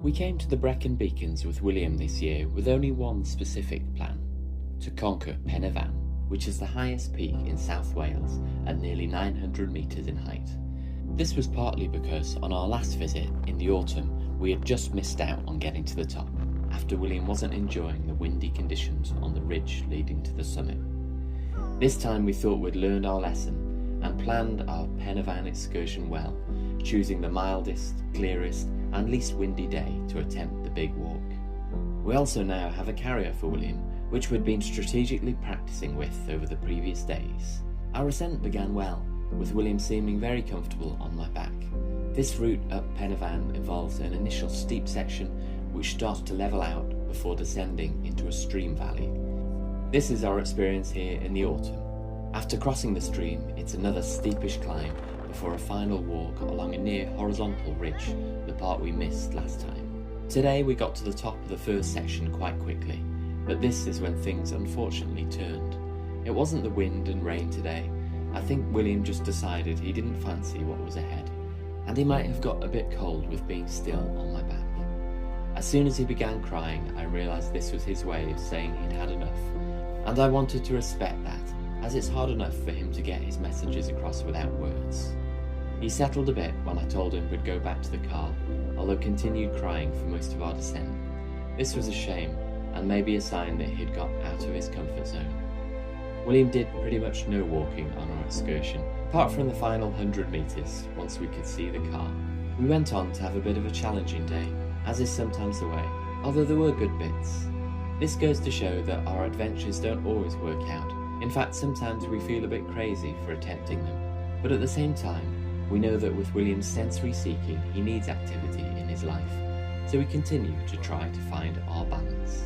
We came to the Brecon Beacons with William this year with only one specific plan: to conquer Pen y Fan, which is the highest peak in South Wales at nearly 900 metres in height. This was partly because on our last visit in the autumn we had just missed out on getting to the top, after William wasn't enjoying the windy conditions on the ridge leading to the summit. This time we thought we'd learned our lesson and planned our Pen y Fan excursion well, choosing the mildest, clearest and least windy day to attempt the big walk. We also now have a carrier for William, which we'd been strategically practicing with over the previous days. Our ascent began well, with William seeming very comfortable on my back. This route up Pen y Fan involves an initial steep section which starts to level out before descending into a stream valley. This is our experience here in the autumn. After crossing the stream, it's another steepish climb before a final walk along a near horizontal ridge, the part we missed last time. Today we got to the top of the first section quite quickly, but this is when things unfortunately turned. It wasn't the wind and rain today. I think William just decided he didn't fancy what was ahead, and he might have got a bit cold with being still on my back. As soon as he began crying, I realised this was his way of saying he'd had enough, and I wanted to respect that, as it's hard enough for him to get his messages across without words. He settled a bit when I told him we'd go back to the car, although continued crying for most of our descent. This was a shame, and maybe a sign that he'd got out of his comfort zone. William did pretty much no walking on our excursion, apart from the final 100 metres once we could see the car. We went on to have a bit of a challenging day, as is sometimes the way, although there were good bits. This goes to show that our adventures don't always work out. In fact, sometimes we feel a bit crazy for attempting them, but at the same time, we know that with William's sensory seeking, he needs activity in his life, so we continue to try to find our balance.